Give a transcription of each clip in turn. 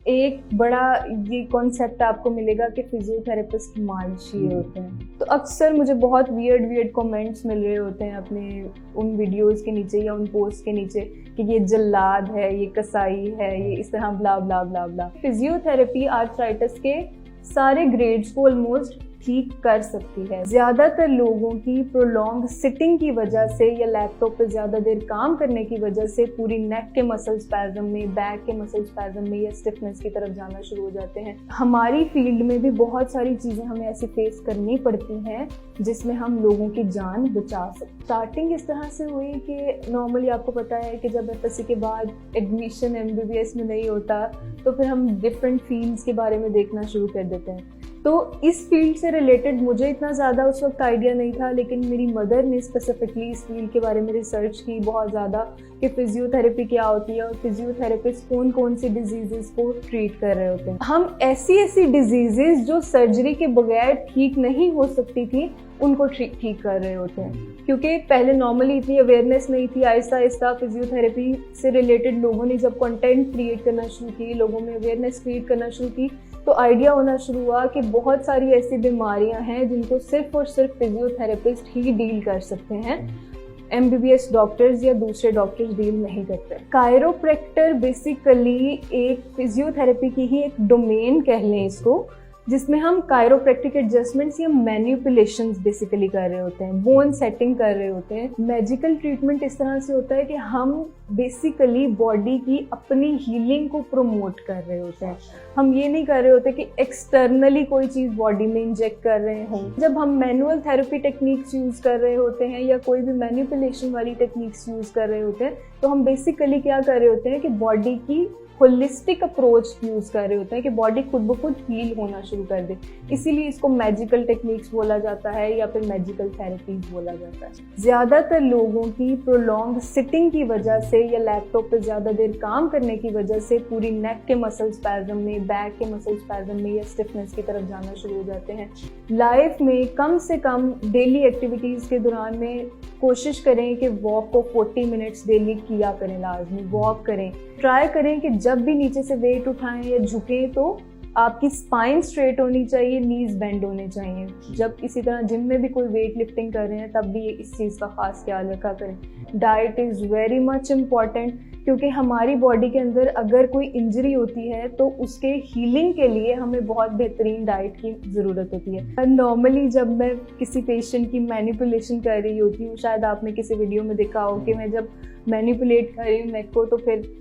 एक बड़ा ये कॉन्सेप्ट आपको मिलेगा कि फिजियोथेरेपिस्ट मालिशी होते हैं। तो अक्सर मुझे बहुत वियर्ड कमेंट्स मिल रहे होते हैं अपने उन वीडियोस के नीचे या उन पोस्ट के नीचे कि ये जल्लाद है, ये कसाई है, ये इस तरह ब्ला ब्ला ब्ला ब्ला। फिजियोथेरेपी आर्थराइटिस के सारे ग्रेड्स को ऑलमोस्ट ठीक कर सकती है। ज्यादातर लोगों की प्रोलॉन्ग सिटिंग की वजह से या लैपटॉप पे ज्यादा देर काम करने की वजह से पूरी नेक के मसल स्पैज़म में, बैक के मसल स्पैज़म में या स्टिफनेस की तरफ जाना शुरू हो जाते हैं। हमारी फील्ड में भी बहुत सारी चीजें हमें ऐसी फेस करनी पड़ती हैं जिसमें हम लोगों की जान बचा सकते। स्टार्टिंग इस तरह से हुई कि नॉर्मली आपको पता है कि जब एफएससी के बाद एडमिशन एमबीबीएस में नहीं होता तो फिर हम डिफरेंट फील्ड्स के बारे में देखना शुरू कर देते हैं। तो इस फील्ड से रिलेटेड मुझे इतना ज़्यादा उस वक्त आइडिया नहीं था, लेकिन मेरी मदर ने स्पेसिफिकली इस फील्ड के बारे में रिसर्च की बहुत ज़्यादा कि फिजियोथेरेपी क्या होती है और फिजियोथेरेपिस्ट कौन कौन सी डिजीज़ेस को ट्रीट कर रहे होते हैं। हम ऐसी डिजीज़ेस जो सर्जरी के बगैर ठीक नहीं हो सकती थी उनको ठीक कर रहे होते हैं, क्योंकि पहले नॉर्मली इतनी अवेयरनेस नहीं थी। आहिस्ता आहिस्ता फिजियोथेरेपी से रिलेटेड लोगों ने जब कंटेंट क्रिएट करना शुरू की, लोगों में अवेयरनेस क्रिएट करना शुरू की, तो आइडिया होना शुरू हुआ कि बहुत सारी ऐसी बीमारियां हैं जिनको सिर्फ और सिर्फ फिजियोथेरेपिस्ट ही डील कर सकते हैं। एमबीबीएस डॉक्टर्स या दूसरे डॉक्टर्स डील नहीं करते। कायरोप्रैक्टर बेसिकली एक फिजियोथेरेपी की ही एक डोमेन कह लें इसको, जिसमें हम कायरोप्रैक्टिक एडजस्टमेंट्स या मैनिपुलेशंस बेसिकली कर रहे होते हैं, बोन सेटिंग कर रहे होते हैं। मेडिकल ट्रीटमेंट इस तरह से होता है कि हम बेसिकली बॉडी की अपनी हीलिंग को प्रमोट कर रहे होते हैं। हम ये नहीं कर रहे होते कि एक्सटर्नली कोई चीज़ बॉडी में इंजेक्ट कर रहे हों। जब हम मैनुअल थेरेपी टेक्निक्स यूज़ कर रहे होते हैं या कोई भी मैनिपुलेशन वाली टेक्निक्स यूज़ कर रहे होते हैं, तो हम बेसिकली क्या कर रहे होते हैं कि बॉडी की होलिस्टिक अप्रोच यूज कर रहे होते हैं कि बॉडी खुद ब खुद हील होना शुरू कर दे। इसीलिए इसको मैजिकल टेक्निक्स बोला जाता है या फिर मैजिकल थेरेपीज बोला जाता है। ज्यादातर लोगों की प्रोलॉन्ग सिटिंग की वजह से या लैपटॉप पे ज्यादा देर काम करने की वजह से पूरी नेक के मसल स्पैज़म में, बैक के मसल स्पैज़म में या स्टिफनेस की तरफ जाना शुरू हो जाते हैं। लाइफ में कम से कम डेली एक्टिविटीज के दौरान में कोशिश करें कि वॉक को 40 मिनट्स डेली किया करें, लाजमी वॉक करें। ट्राई करें कि जब भी नीचे से वेट उठाएं या झुकें तो आपकी स्पाइन स्ट्रेट होनी चाहिए, नीज बेंड होने चाहिए। जब इसी तरह जिम में भी कोई वेट लिफ्टिंग कर रहे हैं तब भी इस चीज़ का खास ख्याल रखा करें। Diet is very much important, क्योंकि हमारी बॉडी के अंदर अगर कोई इंजरी होती है तो उसके हीलिंग के लिए हमें बहुत बेहतरीन डाइट की ज़रूरत होती है। नॉर्मली जब मैं किसी पेशेंट की मैनिपुलेशन कर रही होती हूँ, शायद आपने किसी वीडियो में देखा हो कि मैं जब मैनिपुलेट कर रही हूँ नेक को तो फिर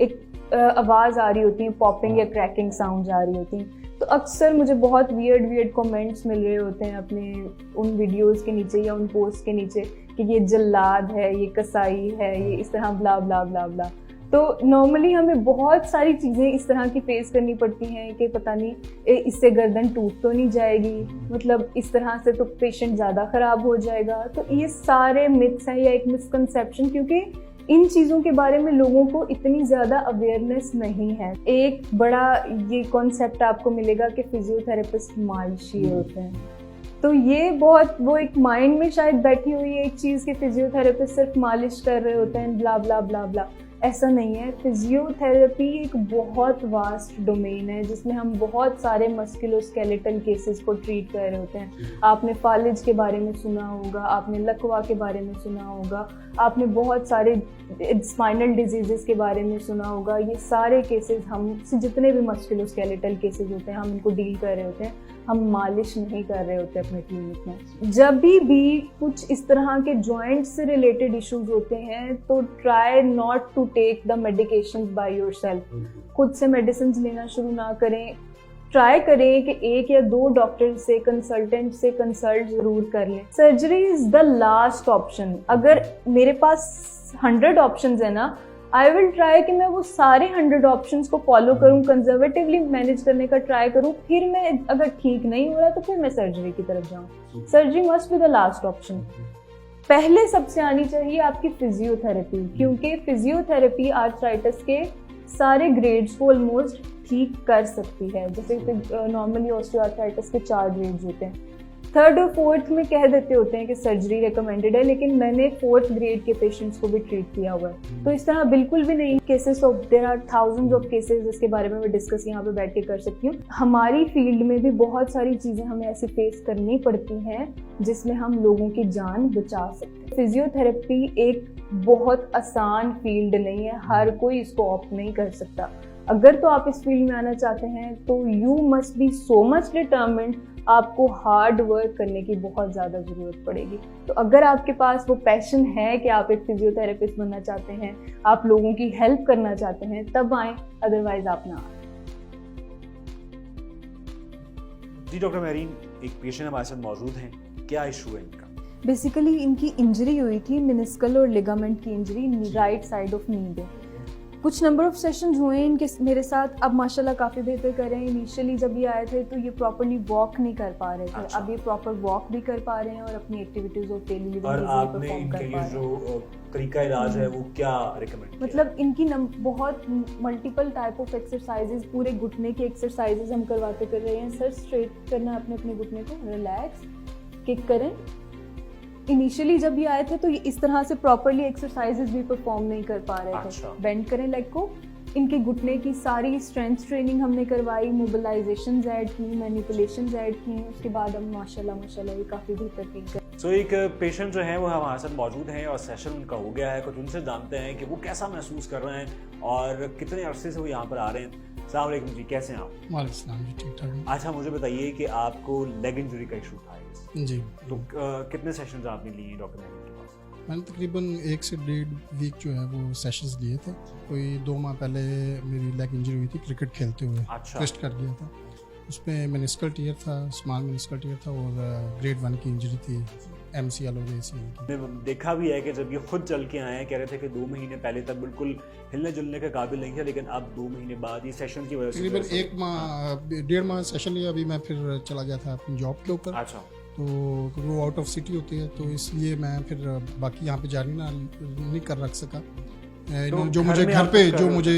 एक आवाज़ आ रही होती है, पॉपिंग या क्रैकिंग साउंड आ रही होती हैं। तो अक्सर मुझे बहुत वियर्ड कमेंट्स मिल रहे होते हैं अपने उन वीडियोस के नीचे या उन पोस्ट के नीचे कि ये जल्लाद है, ये कसाई है, ये इस तरह ब्ला ब्ला ब्ला ब्ला। तो नॉर्मली हमें बहुत सारी चीज़ें इस तरह की फेस करनी पड़ती हैं कि पता नहीं इससे गर्दन टूट तो नहीं जाएगी, मतलब इस तरह से तो पेशेंट ज़्यादा ख़राब हो जाएगा। तो ये सारे मिथ्स हैं या एक मिसकंसेप्शन, क्योंकि इन चीज़ों के बारे में लोगों को इतनी ज़्यादा अवेयरनेस नहीं है। एक बड़ा ये कॉन्सेप्ट आपको मिलेगा कि फिजियोथेरेपिस्ट मालिशी होते हैं। तो ये बहुत वो एक माइंड में शायद बैठी हुई है एक चीज़ कि फिजियोथेरेपिस्ट सिर्फ मालिश कर रहे होते हैं, ब्ला ब्ला ब्ला ब्ला। ऐसा नहीं है। फिजियोथेरेपी एक बहुत वास्ट डोमेन है जिसमें हम बहुत सारे मस्कुलोस्केलेटल केसेस को ट्रीट कर रहे होते हैं। आपने फालिज के बारे में सुना होगा, आपने लकवा के बारे में सुना होगा, आपने बहुत सारे स्पाइनल डिजीजेस के बारे में सुना होगा। ये सारे केसेस हम जितने भी मस्कुलोस्केलेटल केसेस होते हैं हम इनको डील कर रहे होते हैं, हम मालिश नहीं कर रहे होते अपने क्लिनिक में। जब भी कुछ इस तरह के जॉइंट से रिलेटेड इश्यूज होते हैं तो try not to take the medications by yourself. खुद से मेडिसिन लेना शुरू ना करें। ट्राई करें कि एक या दो डॉक्टर से, कंसल्टेंट से कंसल्ट जरूर कर लें। Surgery is the last option. अगर मेरे पास 100 ऑप्शंस है ना, आई विल ट्राई कि मैं वो सारे 100 ऑप्शंस को फॉलो करूं, कंजर्वेटिवली मैनेज करने का ट्राई करूं। फिर मैं अगर ठीक नहीं हो रहा तो फिर मैं सर्जरी की तरफ जाऊं। Surgery must be the last option. पहले सबसे आनी चाहिए आपकी फिजियोथेरेपी, क्योंकि फिजियोथेरेपी आर्थराइटिस के सारे ग्रेड्स को ऑलमोस्ट ठीक कर सकती है। जैसे नॉर्मली ऑस्टियोआर्थराइटिस के 4 ग्रेड्स होते हैं। 3rd और 4th में कह देते होते हैं कि सर्जरी रिकमेंडेड है, लेकिन मैंने 4th ग्रेड के पेशेंट्स को भी ट्रीट किया हुआ है। तो इस तरह बिल्कुल भी नहीं। Cases of there are thousands of cases जिसके बारे में मैं डिस्कस यहाँ पे बैठ के कर सकती हूँ। हमारी फील्ड में भी बहुत सारी चीज़ें हमें ऐसे फेस करनी पड़ती हैं जिसमें हम लोगों की जान बचा सकते हैं। फिजियोथेरेपी एक बहुत आसान फील्ड नहीं है, हर कोई इसको ऑप्ट नहीं कर सकता। अगर तो आप इस फील्ड में आना चाहते हैं तो you must be so much determined, आपको हार्ड वर्क करने की बहुत ज़्यादा ज़रूरत पड़ेगी। तो अगर आपके पास वो पैशन है कि आप एक फिजियोथेरेपिस्ट बनना चाहते हैं, आप लोगों की हेल्प करना चाहते हैं, तब आएँ, अदरवाइज आप ना आएँ। जी डॉक्टर मेहरीन, एक पेशेंट हमारे साथ मौजूद हैं, क्या इशू है इनका? बेसिकली इनकी इंजरी हुई थी, मेनिस्कल और लिगामेंट की इंजरी राइट साइड ऑफ नी पे। कुछ नंबर ऑफ सेशंस हुए इनके मेरे साथ, अब माशाल्लाह काफ़ी बेहतर कर रहे हैं। इनिशियली जब ये आए थे तो ये प्रॉपर्ली वॉक नहीं कर पा रहे थे। अच्छा। अब ये प्रॉपर वॉक भी कर पा रहे हैं और अपनी एक्टिविटीज ऑफ डेली लिविंग और भी आपने परफॉर्म इनके कर लिए पा रहे हैं। जो तरीका इलाज है वो क्या रिकमेंड किया? मतलब इनकी बहुत मल्टीपल टाइप ऑफ एक्सरसाइजेज, पूरे घुटने की एक्सरसाइजेज हम करवाते कर रहे हैं। सर स्ट्रेट करना है अपने घुटने को, रिलैक्स, किक करें। इनिशियली जब ये आए थे तो ये इस तरह से प्रॉपर्ली एक्सरसाइजेज भी परफॉर्म नहीं कर पा रहे थे। अच्छा। बेंड करें लेग को, इनके घुटने की सारी स्ट्रेंथ ट्रेनिंग हमने करवाई, मोबिलाइजेशंस ऐड की, मैनिपुलेशंस ऐड की। उसके बाद हम माशाल्लाह ये काफ़ी बेहतर फील कर। सो एक पेशेंट जो है वो हमारे साथ मौजूद हैं और सेशन उनका हो गया है। कुछ उनसे जानते हैं कि वो कैसा महसूस कर रहे हैं और कितने अरसे से वो यहाँ पर आ रहे हैं। अस्सलाम वालेकुम जी, कैसे हैं आप? वालेकुम सलाम जी, ठीक ठाक। अच्छा, मुझे बताइए कि आपको लेग इंजरी का इशू था जी, तो कितने सेशंस आपने लिए डॉक्टर मेहरीन के पास? मैंने तकरीबन 1 से 1.5 वीक जो है वो सेशंस लिए थे। कोई 2 माह पहले मेरी लेग इंजरी हुई थी क्रिकेट खेलते हुए। अच्छा। ट्विस्ट कर गया था, उसमें मेनिस्कल टियर था, स्मॉल मेनिस्कल टियर था और ग्रेड 1 की इंजरी थी, MCL और ACL की। मैंने देखा भी है कि जब ये खुद चल के आए हैं, कह रहे थे कि 2 महीने पहले तक बिल्कुल हिलने जुलने के काबिल नहीं थे, लेकिन अब 2 महीने बाद ये सेशन की वजह से तकरीबन 1 माह 1.5 माह सेशन लिया। अभी मैं फिर चला गया था अपनी जॉब के ऊपर। अच्छा। तो वो आउट ऑफ सिटी होती है, तो इसलिए मैं फिर बाकी यहाँ पे जारी नहीं कर रख सका। जो मुझे घर पे जो मुझे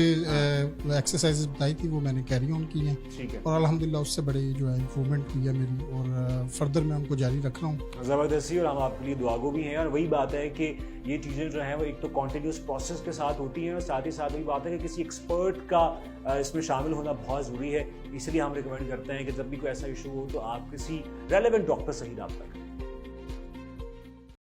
एक्सरसाइजेज बताई थी वो मैंने कैरी ऑन की हैं और अल्हम्दुलिल्लाह उससे बड़ी जो है इम्प्रूवमेंट हुई है मेरी और फर्दर मैं उनको जारी रख रहा हूँ ज़बरदस्ती। और हम आपके लिए दुआगो भी हैं। और वही बात है कि ये चीज़ें जो हैं वो एक तो कॉन्टिन्यूस प्रोसेस के साथ होती हैं और साथ ही साथ वही बात है कि किसी एक्सपर्ट का इसमें शामिल होना बहुत ज़रूरी है। इसलिए हम रिकमेंड करते हैं कि जब भी कोई ऐसा इशू हो तो आप किसी रेलेवेंट डॉक्टर से ही रब्ता करें।